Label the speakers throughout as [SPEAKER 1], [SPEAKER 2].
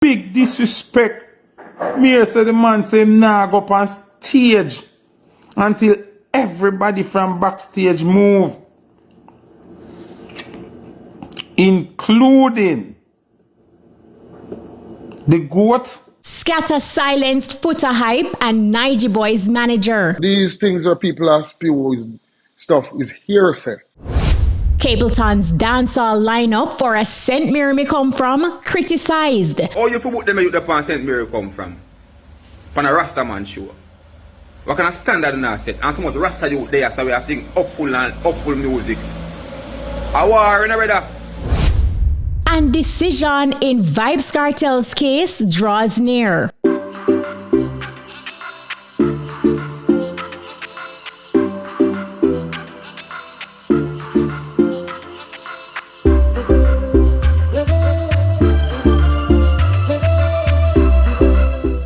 [SPEAKER 1] Big disrespect. Me say the man say him nah go up on stage until everybody from backstage move, including the GOAT.
[SPEAKER 2] SKATTA silenced FOOTA hype and Nigy boy's manager.
[SPEAKER 3] These things where people are spew stuff is hearsay.
[SPEAKER 2] CAPLETON's dancehall lineup for a St. Mary me come from criticized.
[SPEAKER 4] Oh, you forgot them you upon St. Mary come from? Upon a Rasta man show. What kind of standard in that set? And so much Rasta you there so we are sing upful music. A war in a brother.
[SPEAKER 2] And decision in Vybz Kartel's case draws near.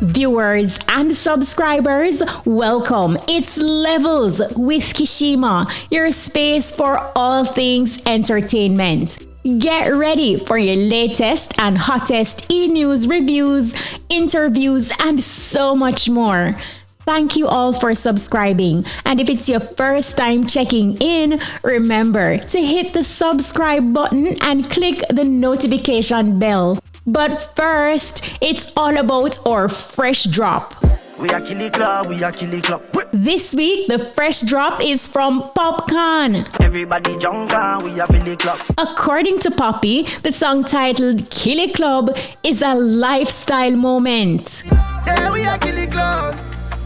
[SPEAKER 2] Viewers and subscribers, welcome. It's Levels with Kshema, your space for all things entertainment. Get ready for your latest and hottest e-news reviews, interviews, and so much more. Thank you all for subscribing. And if it's your first time checking in, remember to hit the subscribe button and click the notification bell. But first, it's all about our fresh drop.
[SPEAKER 5] We are Killy Club, we are Killy Club.
[SPEAKER 2] This week, the fresh drop is from Popcorn.
[SPEAKER 5] Everybody jump on, we are Killy Club.
[SPEAKER 2] According to Poppy, the song titled Killy Club is a lifestyle moment.
[SPEAKER 5] Yeah, we are Killy Club.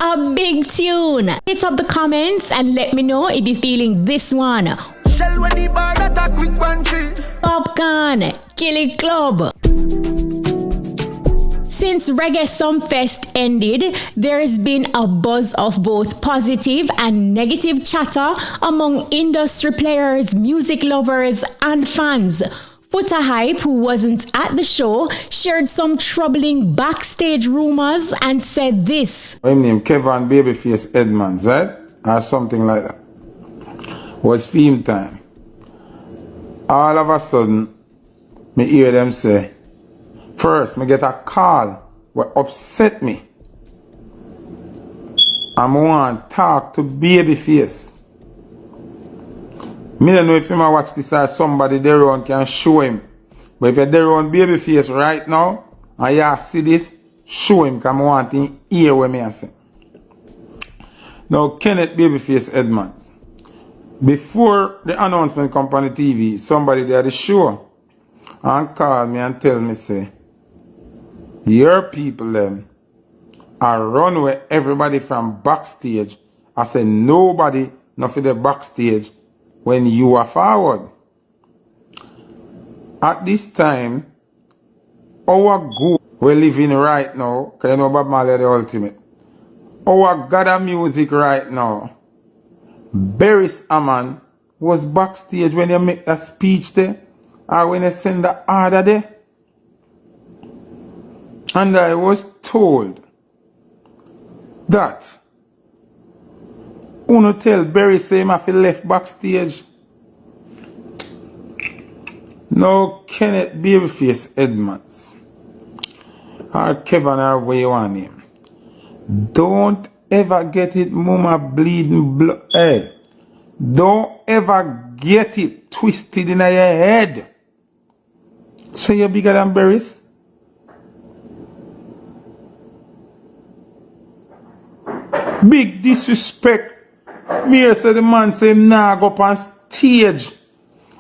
[SPEAKER 2] A big tune. Hit up the comments and let me know if you're feeling this one.
[SPEAKER 5] Shell when the bar that a quick one tree.
[SPEAKER 2] Popcorn, Killy Club. Since Reggae Sumfest ended, there's been a buzz of both positive and negative chatter among industry players, music lovers, and fans. FOOTA Hype, who wasn't at the show, shared some troubling backstage rumors and said this.
[SPEAKER 1] My name Kevin Babyface Edmonds, right? Or something like that. Was theme time. All of a sudden, me hear them say, first, me get a call what upset me. I want to talk to Babyface. Me don't know if you might watch this or somebody there around can show him. But if you're there around Babyface right now, and you see this, show him because I want to hear what I say. Now, Kenneth Babyface Edmonds. Before the announcement come on the TV, somebody there at the show and call me and tell me, say, your people them are run with everybody from backstage. I say nobody not for the backstage when you are forward. At this time, our good we're living right now, because you know Bob Marley the ultimate. Our God of music right now, Beres Hammond was backstage when you make a speech there, or when you send the order there. And I was told that Uno tell Berry say him if he left backstage. Now Kenneth Babyface Edmonds or Kevin or what you want him. Don't ever get it mama bleeding blood. Hey, don't ever get it twisted in your head. So you're bigger than Berries? Big disrespect. Me say the man say him nah go up on stage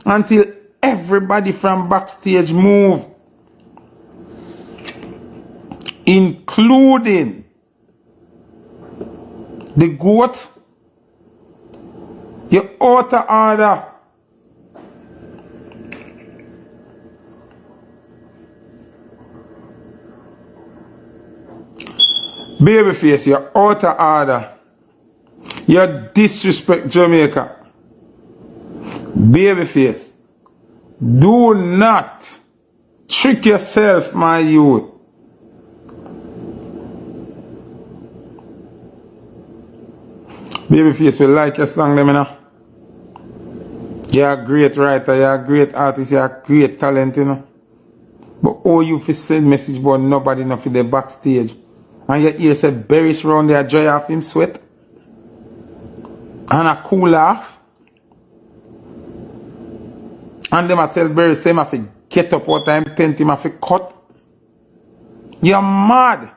[SPEAKER 1] until everybody from backstage move, including the GOAT. You out of order. Babyface, you're out of order. You disrespect Jamaica. Babyface, do not trick yourself, my youth. Babyface will like your song, them, you know. You're a great writer, you're a great artist, you're a great talent, you know. But all you fi send message but nobody not for the backstage. And yet you say Berries round there dry off him sweat. And a cool off. And them I tell Berries say him have to get up what time 10 him have to cut. You're mad.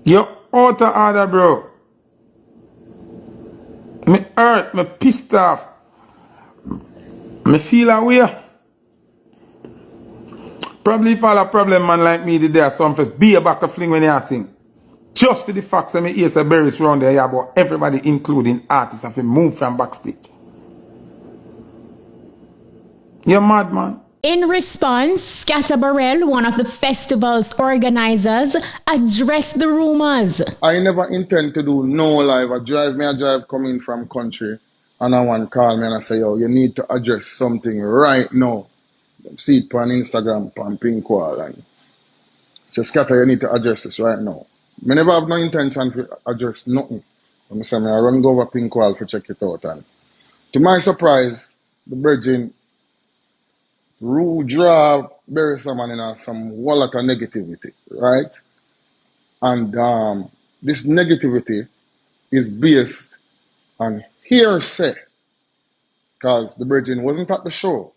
[SPEAKER 1] You're out of order, bro. Me hurt, me pissed off. Me feel away. Probably if all a problem man like me did there some first be a back a fling when you sing. Just for the fact that me hear some Berries round there yeah, but everybody including artists have to move from backstage. You're mad, man.
[SPEAKER 2] In response, SKATTA Burrell, one of the festival's organizers, addressed the rumors.
[SPEAKER 3] I never intend to do no live. I drive coming from country and I want to call me and I say, yo, you need to address something right now. See it on Instagram, on Pinkwall. And say, SKATTA, you need to address this right now. I never have no intention to address nothing. I'm saying, I run go over Pinkwall to check it out. And to my surprise, the Virgin draw bury someone in some wallet of negativity, right? And this negativity is based on hearsay. Because the Virgin wasn't at the show.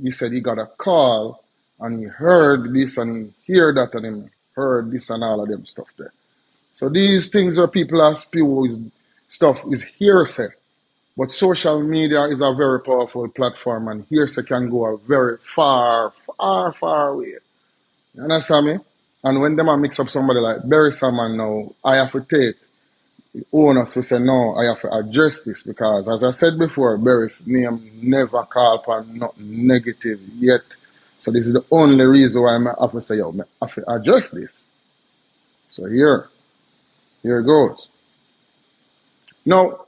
[SPEAKER 3] He said he got a call and he heard this and he heard that and he heard this and all of them stuff there. So these things where people are spewing stuff is hearsay. But social media is a very powerful platform and hearsay can go a very far away. You understand me? And when them mix up somebody like Berry Salmon now, I have to take the onus to say, no, I have to address this because as I said before, Berry's name never called upon nothing negative yet. So this is the only reason why I have to say, yo, I have to address this. So here it goes. Now,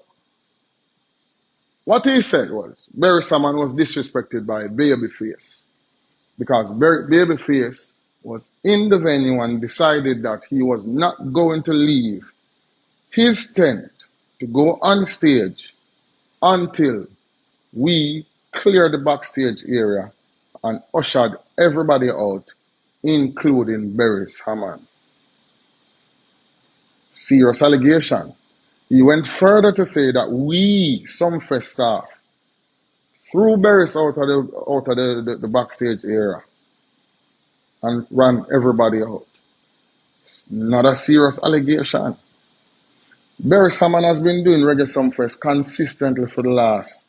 [SPEAKER 3] what he said was, Berry Salmon was disrespected by Babyface because Babyface was in the venue and decided that he was not going to leave his tent to go on stage until we cleared the backstage area and ushered everybody out, including Berry Salmon. Serious allegation. He went further to say that we, some fest staff, threw Berries out of the backstage area and ran everybody out. It's not a serious allegation. Berry Salmon has been doing Reggae Sumfest consistently for the last,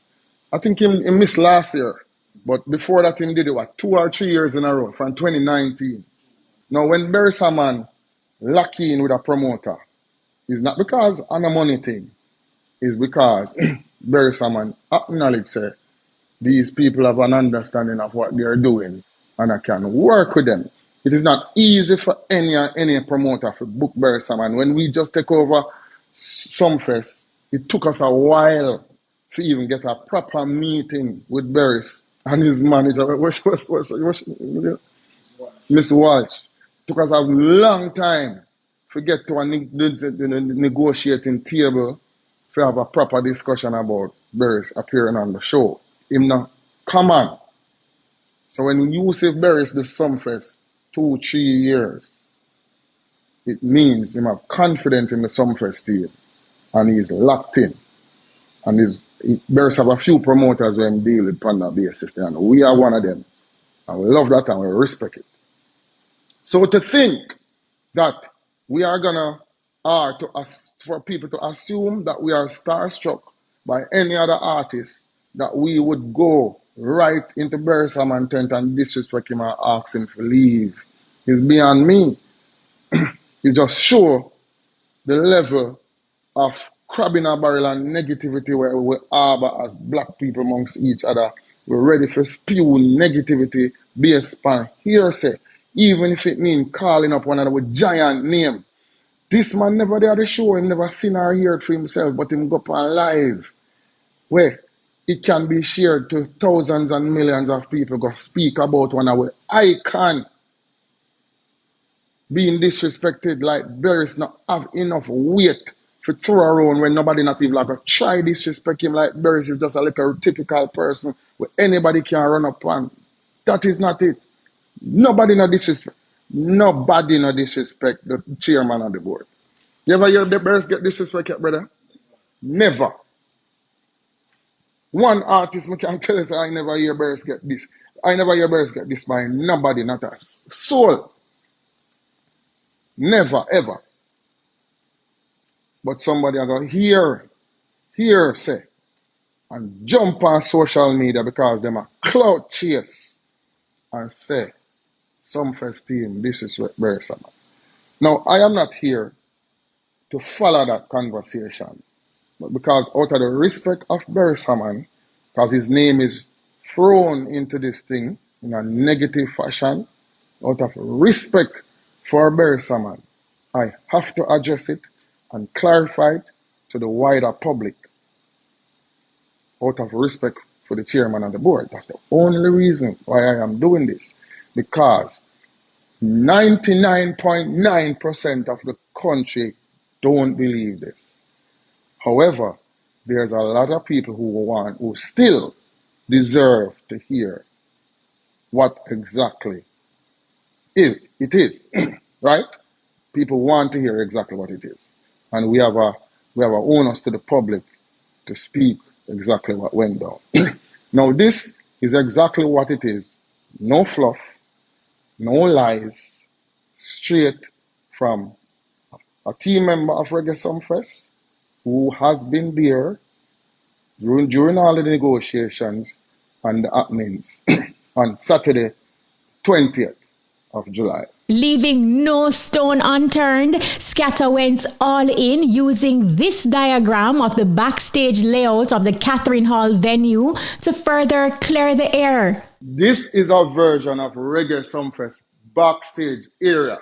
[SPEAKER 3] I think he missed last year, but before that he did it, 2 or 3 years in a row, from 2019. Now when Berry Salmon lock in with a promoter, it's not because on a money thing. It's because Berry Salmon acknowledge that these people have an understanding of what they're doing and I can work with them. It is not easy for any promoter to book Berry Salmon. When we just take over Sumfest, it took us a while to even get a proper meeting with Berries and his manager. Miss Walsh. Took us a long time to get to a negotiating table to have a proper discussion about Berries appearing on the show. Him not come on. So when you say Berries the Sumfest 2-3 years, it means him have confidence in the Sumfest team and he's locked in. And Berries have a few promoters who deal with on that basis and we are one of them. And we love that and we respect it. So to think that we are gonna for people to assume that we are starstruck by any other artist, that we would go right into Berry Salmon tent and disrespect him and ask him to leave is beyond me. It just show the level of crab in a barrel and negativity where we harbor as black people amongst each other. We're ready for spew negativity based on hearsay, even if it means calling up one another with giant name. This man never did the show, he never seen or heard for himself, but him go up on live, where it can be shared to thousands and millions of people go speak about one our icon being disrespected like Berries not have enough weight for throw around when nobody not even like a try disrespect him like Burris is just a little typical person where anybody can run up on. That is not it. Nobody no disrespect. Nobody no disrespect the chairman of the board. You ever hear the Burris get disrespect, brother? Never. One artist me can tell us I never hear Burris get this. I never hear Burris get this by nobody, not a soul. Never, ever. But somebody I go hear say, and jump on social media because them a clout chase and say, some first team, this is what Burris man. Now, I am not here to follow that conversation, but because out of the respect of Burris man, because his name is thrown into this thing in a negative fashion, out of respect for Burris man, I have to address it and clarify it to the wider public out of respect for the chairman of the board. That's the only reason why I am doing this. Because 99.9% of the country don't believe this. However, there's a lot of people who still deserve to hear what exactly it is, right? People want to hear exactly what it is. And we have a onus to the public to speak exactly what went down. Now this is exactly what it is. No fluff, no lies, straight from a team member of Reggae Sumfest who has been there during all the negotiations and the happenings on Saturday, 20th of July.
[SPEAKER 2] Leaving no stone unturned, SKATTA went all in using this diagram of the backstage layout of the Catherine Hall venue to further clear the air.
[SPEAKER 3] This is a version of Reggae Sumfest backstage area.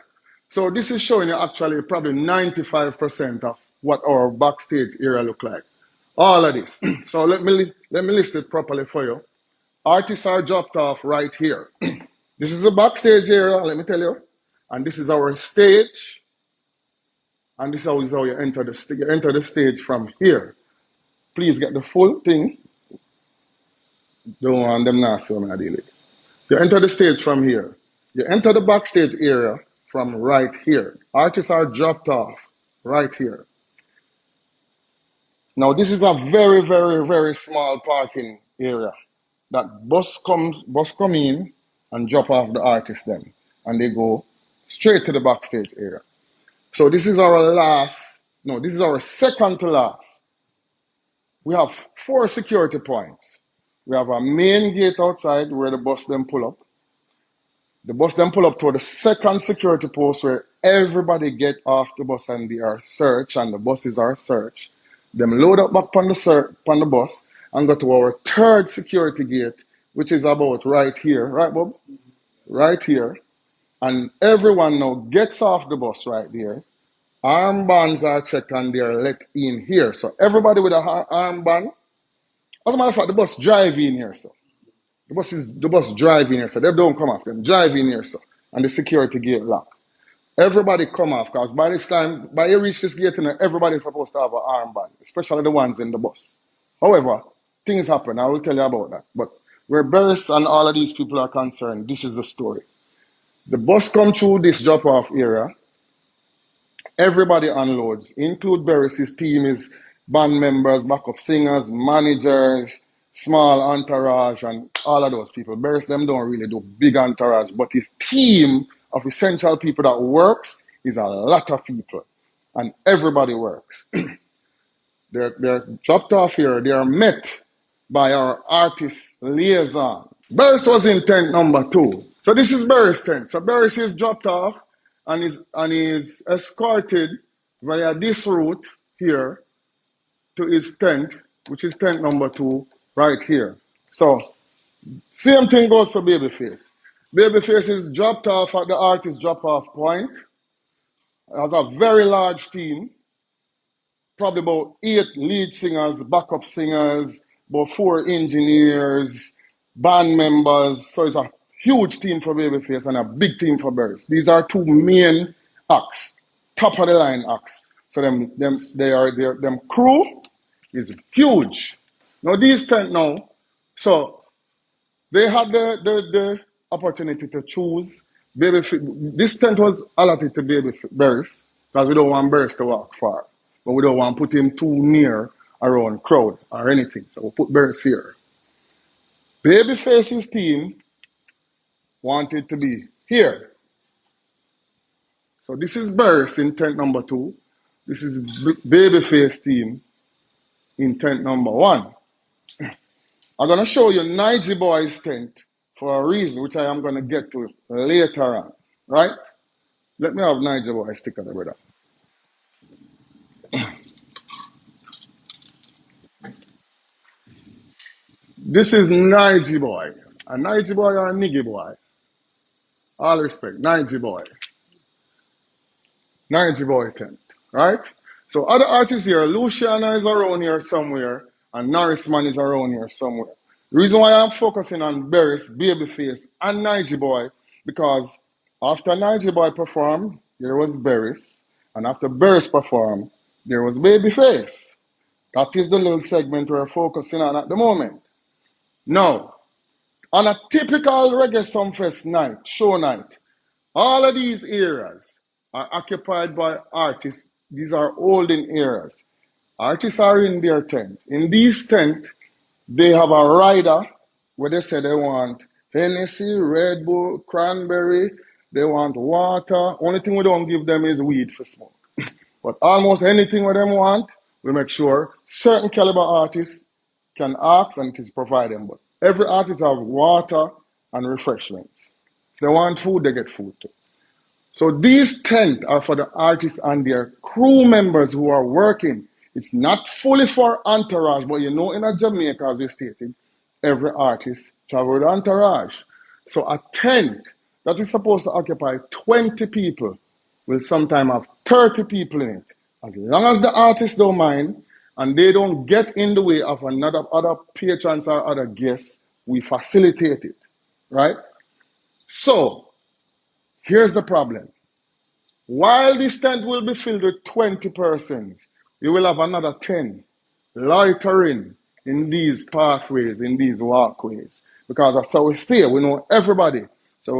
[SPEAKER 3] So this is showing you actually probably 95% of what our backstage area look like. All of this. So let me list it properly for you. Artists are dropped off right here. This is the backstage area, let me tell you. And this is our stage. And this is how you enter the stage. You enter the stage from here. Please get the full thing. Don't want them nasty when I deal it. You enter the stage from here. You enter the backstage area from right here. Artists are dropped off right here. Now this is a very, very, very small parking area. That bus come in and drop off the artists then. And they go straight to the backstage area. So this is our second to last. We have 4 security points. We have a main gate outside where the bus then pull up. The bus then pull up to the second security post where everybody get off the bus and they are searched and the buses are searched. Them load up back on the bus and go to our third security gate, which is about right here, right, Bob? Right here. And everyone now gets off the bus right there. Armbands are checked and they are let in here. So everybody with an armband, as a matter of fact, the bus drive in here, so. The bus drive in here, so they don't come off, them drive in here, so. And the security gate lock. Everybody come off, because by this time, by you reach this gate, everybody's supposed to have an armband, especially the ones in the bus. However, things happen, I will tell you about that. But where Burris and all of these people are concerned, this is the story. The bus come through this drop-off area. Everybody unloads, include Burris' team, his band members, backup singers, managers, small entourage, and all of those people. Burris, them don't really do big entourage, but his team of essential people that works is a lot of people, and everybody works. They're dropped off here. They are met by our artist liaison. Burris was in tent number 2. So this is Burris' tent. So Burris is dropped off and is escorted via this route here to his tent, which is tent number 2 right here. So same thing goes for Babyface. Babyface is dropped off at the artist drop-off point. Has a very large team, probably about 8 lead singers, backup singers, about 4 engineers, band members. So it's a huge team for Babyface and a big team for Burris. These are 2 main acts, top of the line acts So them crew is huge. Now these tent now, so they had the opportunity to choose this tent was allotted to Baby Burris because we don't want Burris to walk far, but we don't want to put him too near around crowd or anything. So we put Burris here. Babyface's team wanted to be here. So this is Burris in tent number 2. This is Babyface team in tent number 1. I'm going to show you Nigy Boy's tent for a reason, which I am going to get to later on. Right? Let me have Nigy Boy stick on the brother. This is Nigy Boy. A Nigy Boy or a Nigy Boy? All respect. Nigy Boy. Nigy Boy tent. Right? So other artists here, Luciana is around here somewhere, and Norrisman is around here somewhere. The reason why I'm focusing on Burris, Babyface, and Nigy Boy, because after Nigy Boy performed, there was Burris, and after Burris performed, there was Babyface. That is the little segment we're focusing on at the moment. Now, on a typical Reggae Sumfest night, show night, all of these areas are occupied by artists. These are olden areas. Artists are in their tent. In these tents, they have a rider where they say they want Hennessy, Red Bull, cranberry, they want water. Only thing we don't give them is weed for smoke. But almost anything what them want, we make sure certain caliber artists can ask and it is provided. But every artist have water and refreshments. If they want food, they get food too. So these tents are for the artists and their crew members who are working. It's not fully for entourage, but you know in a Jamaica, as we stated, every artist travel with entourage. So a tent that is supposed to occupy 20 people will sometimes have 30 people in it. As long as the artists don't mind and they don't get in the way of other patrons or other guests, we facilitate it, right? So, here's the problem. While this tent will be filled with 20 persons, you will have another 10 loitering in these pathways, in these walkways. Because that's how we stay. We know everybody. So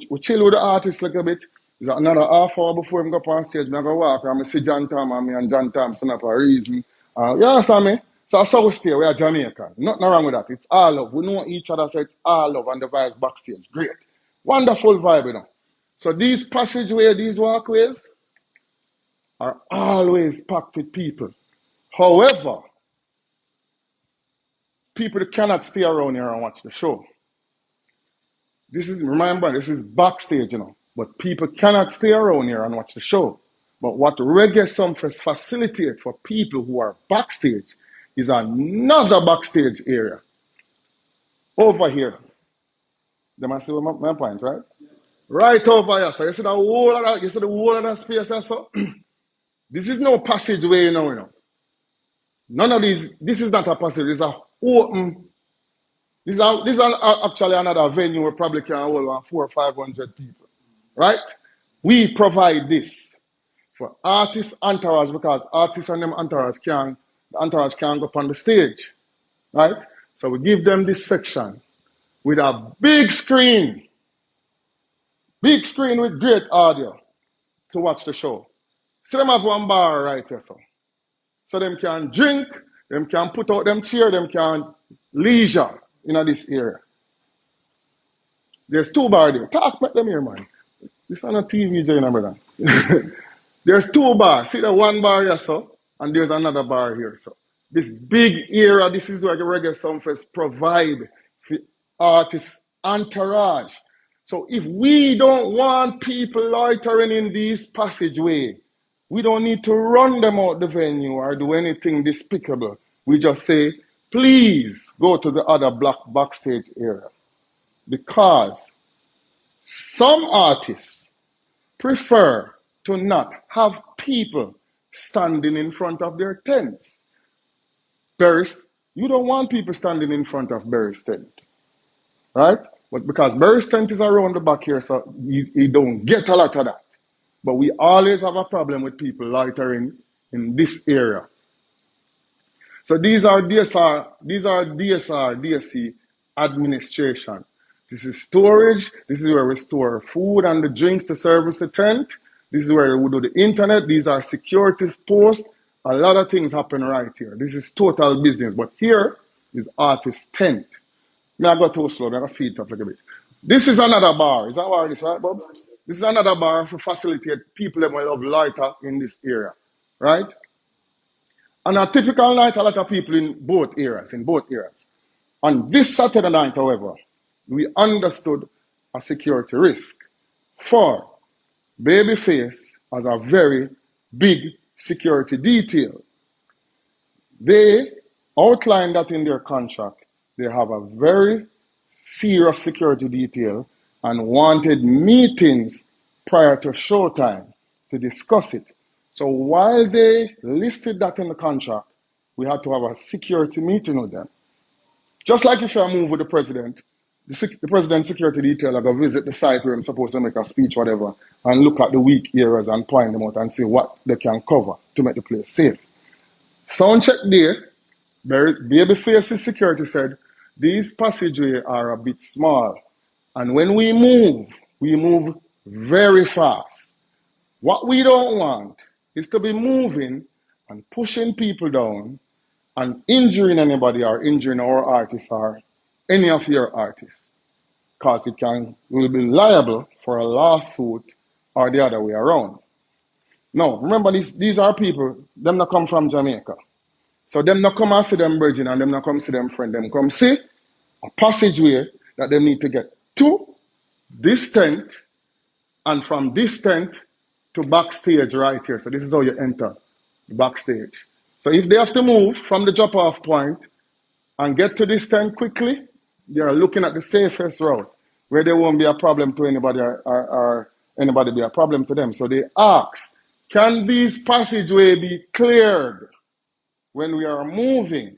[SPEAKER 3] we chill with the artists a little bit. There's another half hour before we go up on stage. I'm going to walk and I see John Tom and me and John Thompson up for a reason. Yeah, Sammy. So that's how we stay. We are Jamaican. Nothing wrong with that. It's all love. We know each other, so it's all love. And the vibes backstage. Great. Wonderful vibe, you know. So these passageways, these walkways are always packed with people. However, people cannot stay around here and watch the show. Remember, this is backstage, you know. But people cannot stay around here and watch the show. But what Reggae Sumfest facilitates for people who are backstage is another backstage area. Over here. They must see my point, right? Right over here. So you see the whole of that space here, so? This is no passageway, you know. None of these, this is not a passage, it's a open. This is actually another venue where probably can hold 400 or 500 people. Right? We provide this for artists entourage because artists and them entourage can't go up on the stage. Right? So we give them this section with a big screen with great audio to watch the show. See them have one bar right here, so them can drink, them can put out them chair, them can leisure in this area. There's 2 bars there. Talk about them here, man. This is on a TV, Jane, brother. There's 2 bars. See the 1 bar here, so, and there's another bar here, so. This big area, this is where the Reggae Sumfest provide for artists entourage. So if we don't want people loitering in this passageway, we don't need to run them out the venue or do anything despicable. We just say, please go to the other backstage area. Because some artists prefer to not have people standing in front of their tents. Burris, you don't want people standing in front of Burris' tent. Right? But because Burris' tent is around the back here, so you don't get a lot of that. But we always have a problem with people loitering in this area. So these are DSC administration. This is storage. This is where we store food and the drinks to service the tent. This is where we do the internet. These are security posts. A lot of things happen right here. This is total business. But here is artist tent. May I go too slow? May I speed it up a little bit? This is another bar. Is that where this, right, Bob? This is another bar to facilitate people that will have lighter in this area, right? On a typical night, a lot of people in both areas. On this Saturday night, however, we understood a security risk. For Babyface as a very big security detail. They outlined that in their contract. They have a very serious security detail and wanted meetings prior to showtime to discuss it. So while they listed that in the contract, we had to have a security meeting with them. Just like if I move with the president, the president's security detail, I go visit the site where I'm supposed to make a speech, whatever, and look at the weak areas and point them out and see what they can cover to make the place safe. Soundcheck there, Babyface's security said, these passageways are a bit small. And when we move very fast. What we don't want is to be moving and pushing people down and injuring anybody or injuring our artists or any of your artists. Because will be liable for a lawsuit or the other way around. Now, remember these are people, them not come from Jamaica. So them not come and see them virgin and them not come see them friend. Them come see a passageway that they need to get to this tent and from this tent to backstage right here. So this is how you enter the backstage. So if they have to move from the drop-off point and get to this tent quickly, they are looking at the safest route where there won't be a problem to anybody or anybody be a problem to them. So they ask, can these passageways be cleared when we are moving?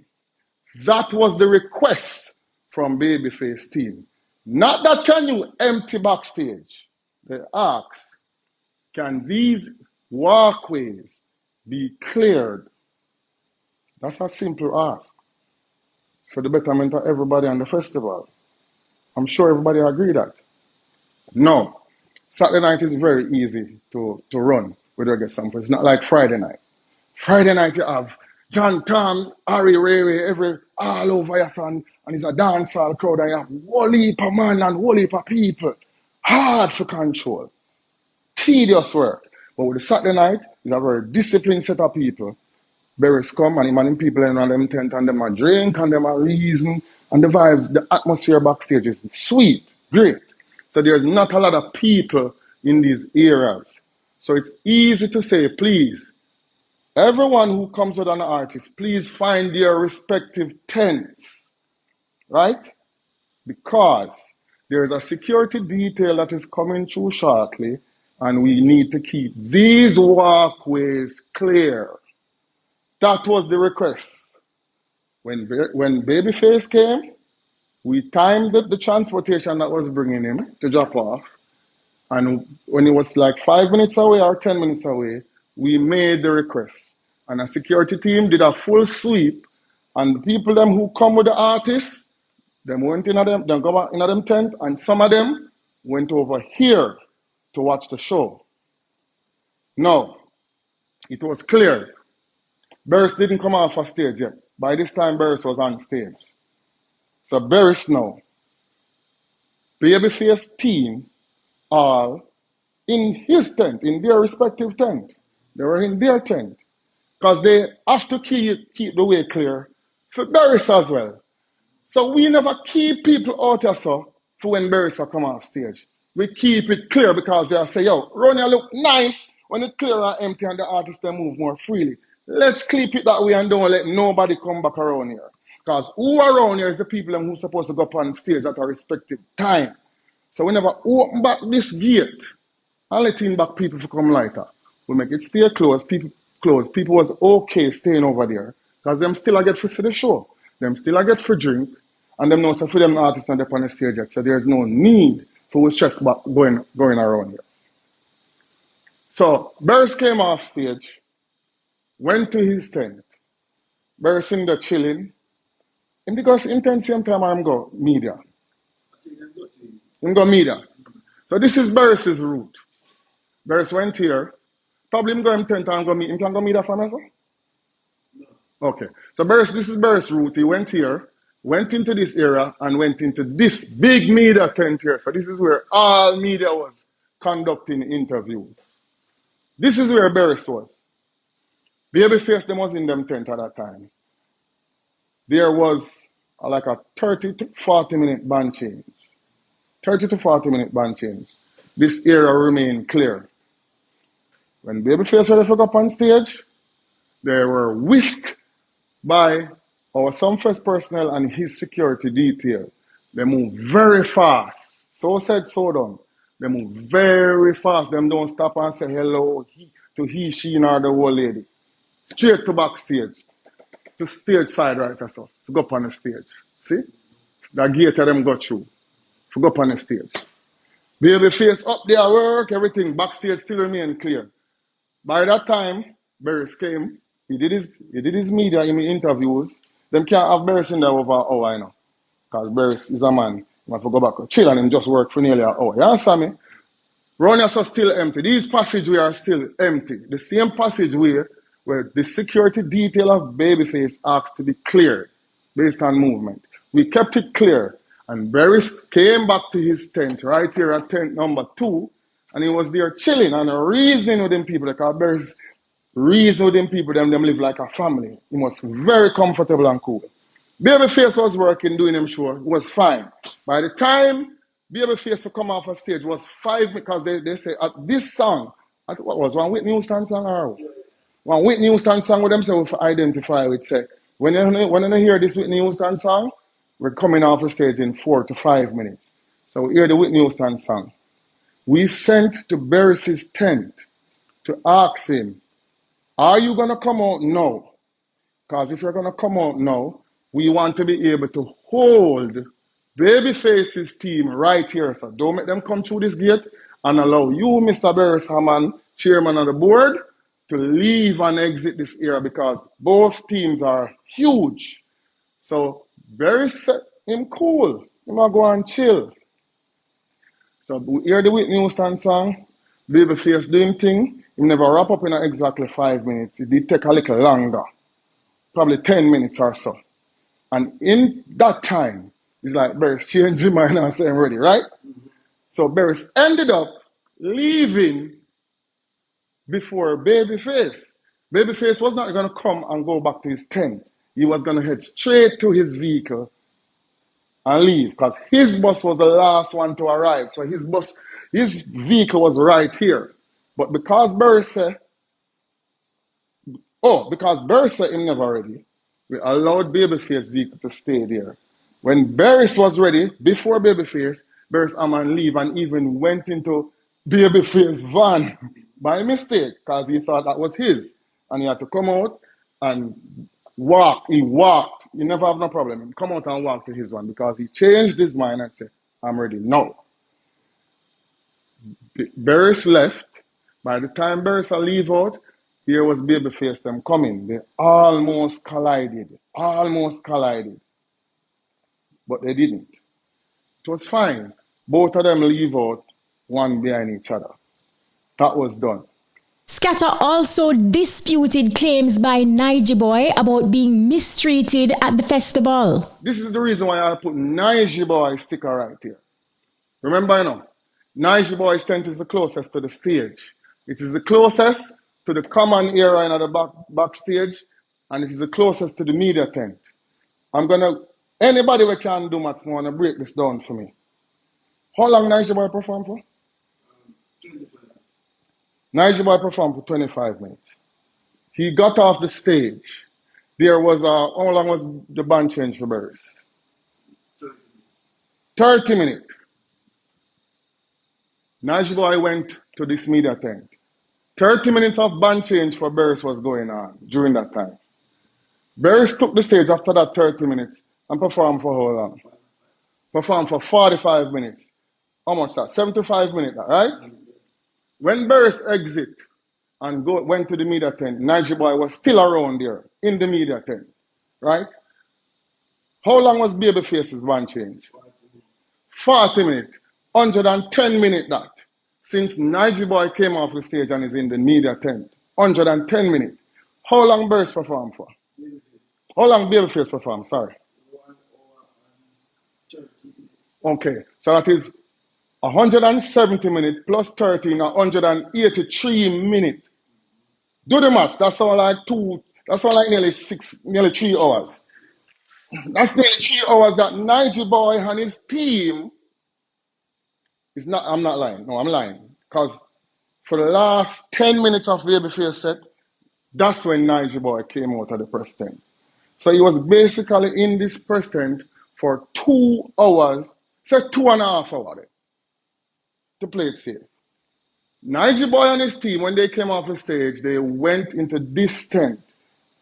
[SPEAKER 3] That was the request from Babyface team. Not that can you empty backstage. They ask, can these walkways be cleared? That's a simple ask for the betterment of everybody on the festival. I'm sure everybody agree that. No, Saturday night is very easy to run with reggae sample. It's not like Friday night. Friday night you have John Tom, Harry, Ray, all over your son, and it's a dancehall crowd, and you have whole heap of man and whole heap of people. Hard for control. Tedious work. But with the Saturday night, it's a very disciplined set of people. Berries come and the people in them tent and them a drink and them a reason. And the vibes, the atmosphere backstage is sweet, great. So there's not a lot of people in these areas. So it's easy to say, please, everyone who comes with an artist, please find their respective tents, right? Because there's a security detail that is coming through shortly, and we need to keep these walkways clear. That was the request. When Babyface came, we timed the transportation that was bringing him to drop off, and when it was like 5 minutes away or 10 minutes away, we made the request. And a security team did a full sweep, and the people them who come with the artists, them went in them go in them tent, and some of them went over here to watch the show. Now, it was clear. Burris didn't come off a stage yet. By this time, Burris was on stage. So Burris now, Babyface team, all in his tent, in their respective tent. They were in their tent. Because they have to keep the way clear for Burris as well. So we never keep people out here so for when Burris come off stage. We keep it clear because they say, yo, Ronnie look nice when it's clear and empty and the artists they move more freely. Let's keep it that way and don't let nobody come back around here. Because who around here is the people who are supposed to go up on stage at a respective time. So we never open back this gate and let in back people to come later. We make it stay closed. People was okay staying over there because them still a get for see the show. Them still a get for drink. And them know so for them artists not up on the stage yet. So there's no need for stress back going around here. So Burris came off stage. went to his tent. Barry sitting there chilling. And because in tent same time I'm go media. I'm go media. So this is Barry's route. Barry went here. Probably him go in tent and go meet. Him can go media from us? Okay. So this is Barry's route. He went here, went into this area, and went into this big media tent here. So this is where all media was conducting interviews. This is where Barris was. Babyface them was in them tent at that time. There was like a 30 to 40 minute band change. 30 to 40 minute band change. This area remained clear. When Babyface ready to go up on stage, they were whisked by our Sunfest personnel and his security detail. They move very fast. So said, so done. They move very fast. Them don't stop and say hello to he, she, nor the old lady. Straight to backstage. To stage side right there, so. To go up on the stage. See? That gate of them got through. To go up on the stage. Babyface up there work, everything. Backstage still remain clear. By that time, Barris came. He did his media in interviews. Them can't have Barris in there over an hour, you know. Because Barris is a man. He have to go back. Chill and him just work for nearly an hour. You understand me? Ronias are still empty. These passageways are still empty. The same passageway where the security detail of Babyface asked to be cleared based on movement. We kept it clear. And Barris came back to his tent right here at tent number 2. And he was there chilling and reasoning with them people. Because Barris reason with them people, them live like a family. He was very comfortable and cool. Babyface was working, doing him show. It was fine. By the time Babyface to come off a stage, it was 5 minutes, because they say at this song, what was one Whitney Houston song or one Whitney Houston song with themselves identify with say, when you hear this Whitney Houston song, we're coming off a stage in 4 to 5 minutes. So we hear the Whitney Houston song. We sent to Barris's tent to ask him, are you going to come out now? Because if you're going to come out now, we want to be able to hold Babyface's team right here. So don't make them come through this gate and allow you, Mr. Barris Hammond, chairman of the board, to leave and exit this area because both teams are huge. So Barris said him cool. He might go and chill. So we hear the Whitney Houston song, Babyface doing thing. He never wrap up in exactly 5 minutes. It did take a little longer, probably 10 minutes or so. And in that time, it's like Barris changed his mind and saying ready, right? So Barris ended up leaving before Babyface. Babyface was not going to come and go back to his tent. He was going to head straight to his vehicle and leave because his bus was the last one to arrive. So his vehicle was right here. But because Barris said him never ready, we allowed Babyface's vehicle to stay there. When Barris was ready, before Babyface, Barris Hammond leave and even went into Babyface's van by mistake because he thought that was his. And he had to come out and walk. He walked. He never have no problem. He come out and walk to his one because he changed his mind and said, I'm ready now. Barris left. By the time Barris leave out, here was Babyface them coming. They almost collided. But they didn't. It was fine. Both of them leave out, one behind each other. That was done.
[SPEAKER 2] SKATTA also disputed claims by Nigy Boy about being mistreated at the festival.
[SPEAKER 3] This is the reason why I put Nigy Boy sticker right here. Remember, you know, Nigy Boy's tent is the closest to the stage. It is the closest to the common area in the backstage, and it is the closest to the media tent. Anybody who can do maths want to break this down for me. How long Nigy Boy performed for? 25. Nigy Boy performed for 25 minutes. He got off the stage. There was how long was the band change for Barris? 30 minutes. Nigy Boy went to this media tent. 30 minutes of band change for Barris was going on during that time. Barris took the stage after that 30 minutes and performed for how long? Performed for 45 minutes. How much that? 75 minutes, right? When Barris exit and went to the media tent, Nigy Boy was still around there in the media tent, right? How long was Babyface's band change? 40 minutes, 110 minutes that. Since Nigy Boy came off the stage and is in the media tent, 110 minutes. How long Burst performed for? How long Babyface performed? Sorry. Okay, so that is 170 minutes plus 13, 183 minutes. Do the maths. That's all like nearly 3 hours. That's nearly 3 hours that Nigy Boy and his team is not. I'm not lying. No, I'm lying. Because for the last 10 minutes of Babyface set, that's when Nigy Boy came out of the press tent. So he was basically in this press tent for 2 hours, say 2.5 hours, to play it safe. Nigy Boy and his team, when they came off the stage, they went into this tent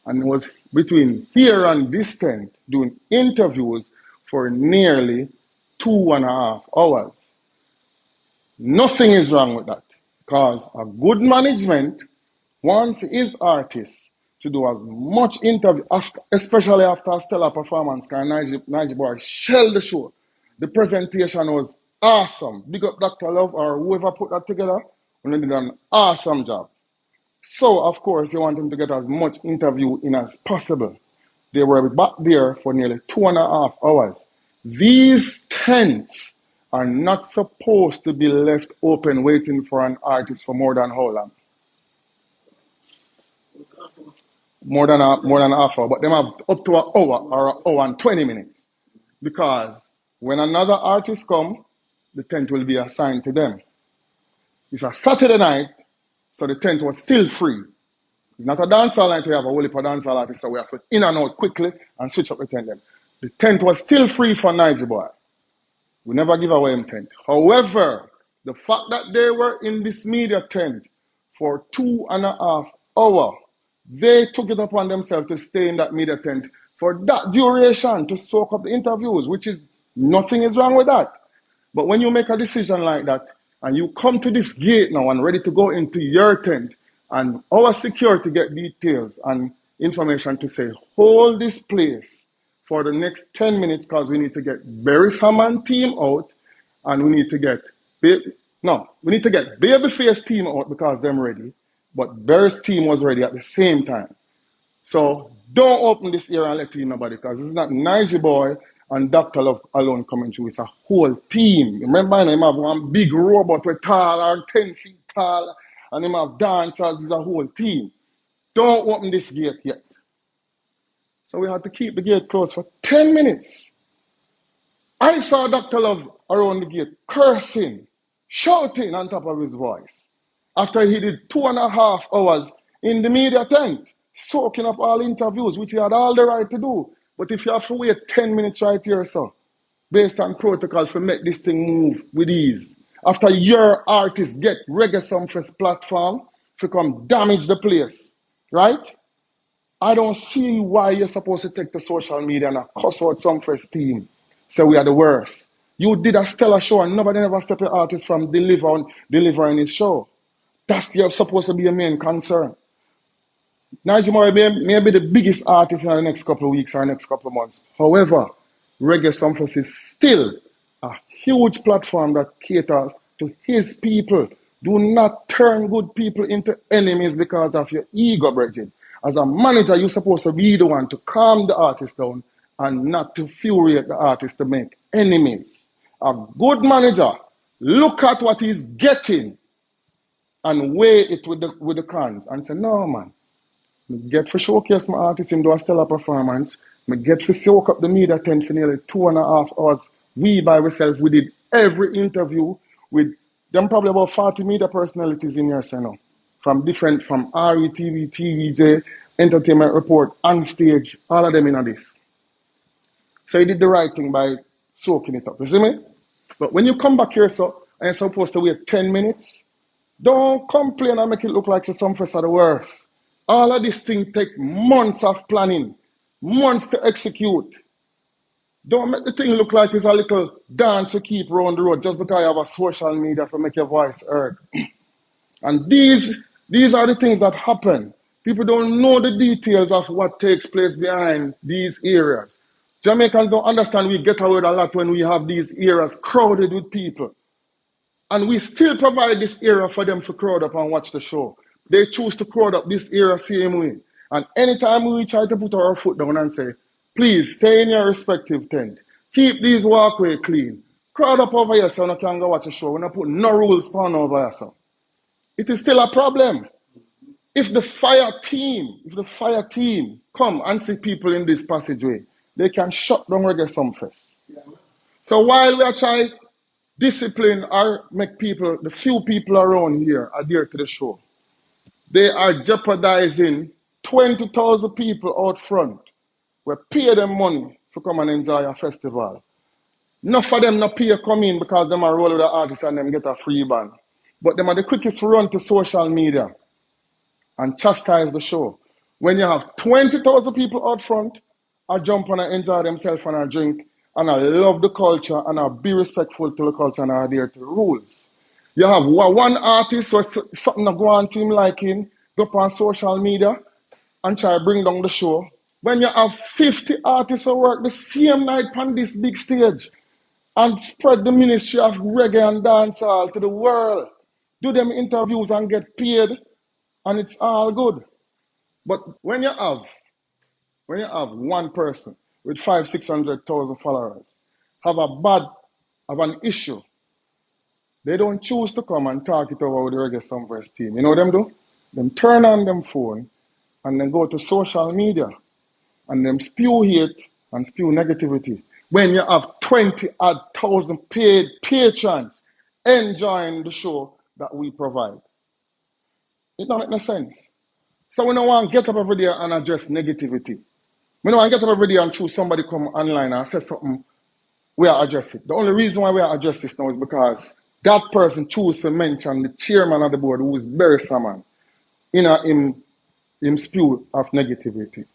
[SPEAKER 3] and was between here and this tent doing interviews for nearly 2.5 hours. Nothing is wrong with that, because a good management wants his artists to do as much interview, especially after a stellar performance, because Nigy Boy shelled the show. The presentation was awesome. Big up Dr. Love or whoever put that together, and they did an awesome job. So, of course, you want them to get as much interview in as possible. They were back there for nearly 2.5 hours. These tents are not supposed to be left open waiting for an artist for more than how long? More than a half hour, but they have up to an hour or an hour and 20 minutes. Because when another artist come, the tent will be assigned to them. It's a Saturday night, so the tent was still free. It's not a dancehall night, we have a whole heap of dancehall artists, so we have to in and out quickly and switch up the tent then. The tent was still free for Nigy Boy. We never give away him tent. However, the fact that they were in this media tent for 2.5 hours, they took it upon themselves to stay in that media tent for that duration to soak up the interviews, which is, nothing is wrong with that. But when you make a decision like that, and you come to this gate now and ready to go into your tent, and our security get details and information to say, hold this place for the next 10 minutes because we need to get Barry's Hammond team out, and we need to get Babyface team out because they're ready, but Barry's team was ready at the same time. So don't open this ear and let in nobody, because it's not Nigy Boy and Dr. Love alone coming through. It's a whole team. Remember, him have one big robot with tall or 10 feet tall, and him have dancers. It's a whole team. Don't open this gate yet. So we had to keep the gate closed for 10 minutes. I saw Dr. Love around the gate cursing, shouting on top of his voice, after he did 2.5 hours in the media tent, soaking up all interviews, which he had all the right to do. But if you have to wait 10 minutes right here, so based on protocol to make this thing move with ease, after your artist get Reggae Sumfest platform to come damage the place, right? I don't see why you're supposed to take to social media and cuss out Sumfest team. So we are the worst. You did a stellar show and nobody ever stopped your artist from delivering his show. That's supposed to be your main concern. Nigy Boy may be the biggest artist in the next couple of weeks or next couple of months. However, Reggae Sumfest is still a huge platform that caters to his people. Do not turn good people into enemies because of your ego, Bridget. As a manager, you're supposed to be the one to calm the artist down and not to infuriate the artist to make enemies. A good manager, look at what he's getting and weigh it with the cons and say, no, man. I get for showcase my artist him do a stellar performance. I get for soak up the media tent for nearly 2.5 hours. We by ourselves, we did every interview with them, probably about 40 media personalities in here, so now. From RETV, TVJ, Entertainment Report, On Stage, all of them in this. So he did the right thing by soaking it up. You see me? But when you come back here, so, and you're supposed to wait 10 minutes, don't complain and make it look like some first are the worst. All of this thing take months of planning, months to execute. Don't make the thing look like it's a little dance to keep around the road just because you have a social media to make your voice heard. And these These are the things that happen. People don't know the details of what takes place behind these areas. Jamaicans don't understand we get away with a lot when we have these areas crowded with people. And we still provide this area for them to crowd up and watch the show. They choose to crowd up this area same way. And anytime we try to put our foot down and say, please stay in your respective tent. Keep these walkway clean. Crowd up over here so you can go watch the show. We're not putting no rules upon over here. So. It is still a problem. If the fire team come and see people in this passageway, they can shut down Reggae Sumfest. Yeah. So while we are trying discipline or make people, the few people around here adhere to the show, they are jeopardizing 20,000 people out front. We pay them money to come and enjoy a festival. Enough of them not pay come in because them are roll with the artists and them get a free band. But them are the quickest run to social media and chastise the show. When you have 20,000 people out front, I jump and I enjoy themselves and I drink and I love the culture and I be respectful to the culture and I adhere to the rules. You have one artist, so something that go on to him like him, go up on social media and try to bring down the show. When you have 50 artists who work the same night on this big stage and spread the ministry of reggae and dancehall to the world, do them interviews and get paid, and it's all good. But when you have one person with 500,000-600,000 followers have an issue, they don't choose to come and talk it over with the Reggae Sumfest team. You know what them do? Them turn on them phone and then go to social media and them spew hate and spew negativity. When you have 20,000 paid patrons enjoying the show that we provide. It don't make no sense. So we don't want to get up every day and address negativity. We don't want to get up every day and choose somebody come online and say something, we are address it. The only reason why we are address this now is because that person chose to mention the chairman of the board, who is Barry Salmon, him spew of negativity.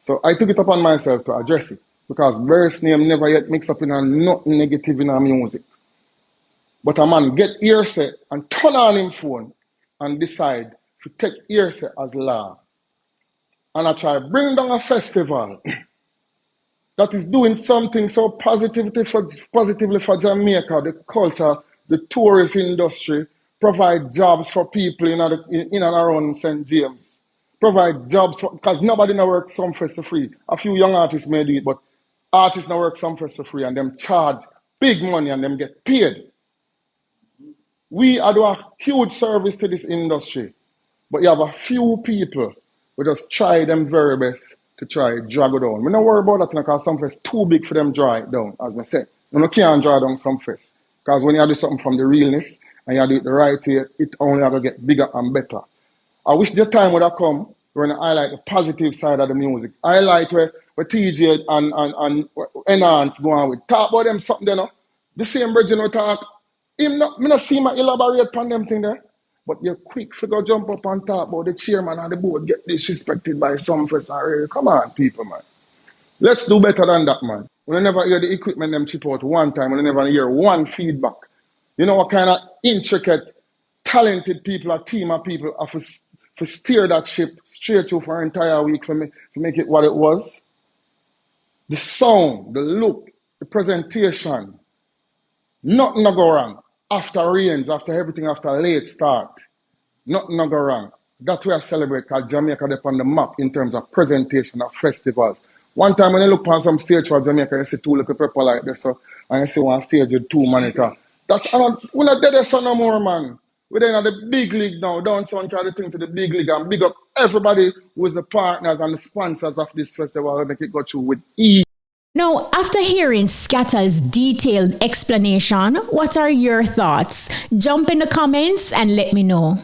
[SPEAKER 3] So I took it upon myself to address it because Barry's name never yet mixed up in a nothing negative in our music. But a man get earset and turn on him phone and decide to take earset as law. And I try to bring down a festival that is doing something so positively for Jamaica, the culture, the tourist industry, provide jobs for people in and around St. James. Provide jobs, because nobody now works Sumfest for free. A few young artists may do it, but artists now work Sumfest for free and them charge big money and them get paid. We are doing a huge service to this industry, but you have a few people who just try them very best to try drag it down. We don't worry about that because Sumfest too big for them dry it down, as I said. You can't dry down Sumfest. Because when you do something from the realness and you do it the right way, it only going to get bigger and better. I wish the time would have come when I highlight the positive side of the music. I highlight where TJ and Enhance go on with. Talk about them something there, no? The same bridge, you know, talk. Me not see my elaborate on them thing there. But you're quick to go jump up and talk about the chairman of the board get disrespected by Sumfest already. Come on, people, man. Let's do better than that, man. We never hear the equipment them chip out one time. We never hear one feedback. You know what kind of intricate, talented people, a team of people have to steer that ship straight through for an entire week to make it what it was? The sound, the look, the presentation. Nothing no go wrong. After rains, after everything, after a late start. Nothing no go wrong. That's why I celebrate because Jamaica is on the map in terms of presentation of festivals. One time when you look on some stage for Jamaica, you see two little people like this, and you see one stage with two monitor. We're not dead so no more, man. We're in the big league now. Don't sound try to think to the big league and big up everybody who is the partners and the sponsors of this festival and make it go through with ease.
[SPEAKER 2] Now, after hearing SKATTA's detailed explanation, what are your thoughts? Jump in the comments and let me know.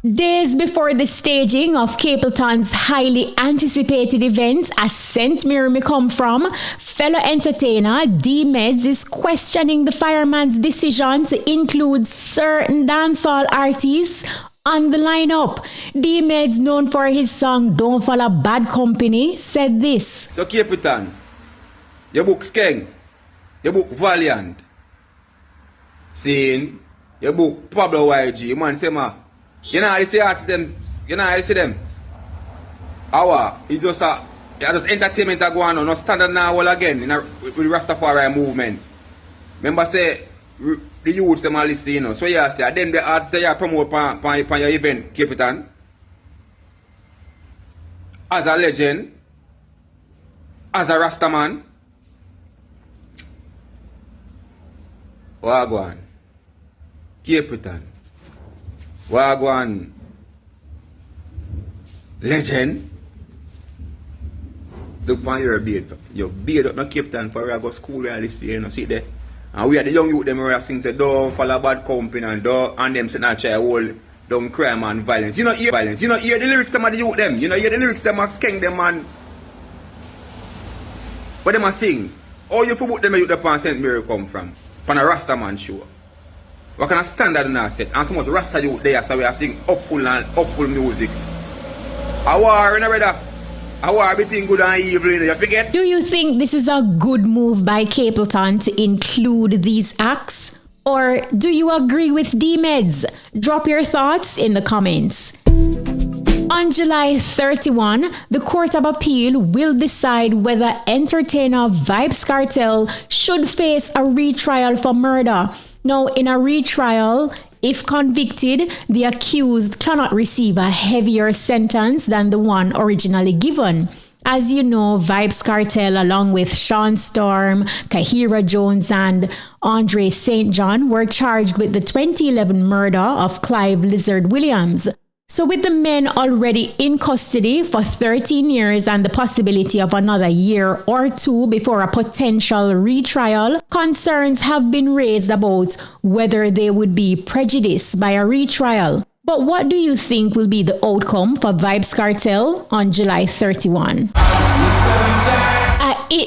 [SPEAKER 2] Days before the staging of CAPLETON's highly anticipated event, Ascent Mirror Me Come From, fellow entertainer d-medz is questioning the fireman's decision to include certain dancehall artists on the lineup. d-medz, known for his song Don't Follow Bad Company, said this.
[SPEAKER 4] So CAPLETON, you book Skeng, you book Valiant, seeing, you book Pablo YG, man say ma, You know, I see artists them. You know, I see them. It's just entertainment that go on. No standard now all again with the Rastafari movement. Remember say the youths them all listen, you know. So yeah, say then the artists say you promote pan your event, CAPLETON. As a legend, as a Rastaman. Wagwan. CAPLETON. Wagwan. Legend. Look upon your beard. Your beard up no CAPLETON for we go school where this year, you know, see there. And we are the young youth them where sing say don't follow bad company and them sit and try hold down crime and violence. You know hear violence. You know hear the lyrics them of the youth them. You know hear the lyrics them of skeng them and what them a sing. All you put them youth upon St. Mary come from. Upon a Rastaman show. What kind of standard in our set? And so much Rasta youth there so we are sing upful music. A war, you know, brother. A war between good and evil, you know, you forget?
[SPEAKER 2] Do you think this is a good move by CAPLETON to include these acts? Or do you agree with d-medz? Drop your thoughts in the comments. On July 31, the Court of Appeal will decide whether entertainer Vybz Kartel should face a retrial for murder. Now, in a retrial, if convicted, the accused cannot receive a heavier sentence than the one originally given. As you know, Vybz Kartel, along with Sean Storm, Kahira Jones, and Andre St. John, were charged with the 2011 murder of Clive Lizard Williams. So with the men already in custody for 13 years and the possibility of another year or two before a potential retrial, concerns have been raised about whether they would be prejudiced by a retrial. But what do you think will be the outcome for Vybz Kartel on July 31?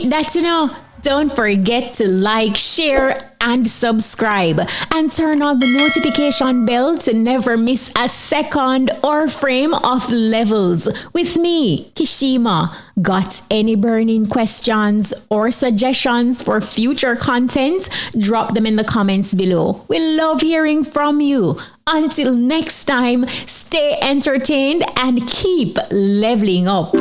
[SPEAKER 2] That's, you know, don't forget to like, share, and subscribe. And turn on the notification bell to never miss a second or frame of Levels with me, Kshema. Got any burning questions or suggestions for future content? Drop them in the comments below. We love hearing from you. Until next time, stay entertained and keep leveling up.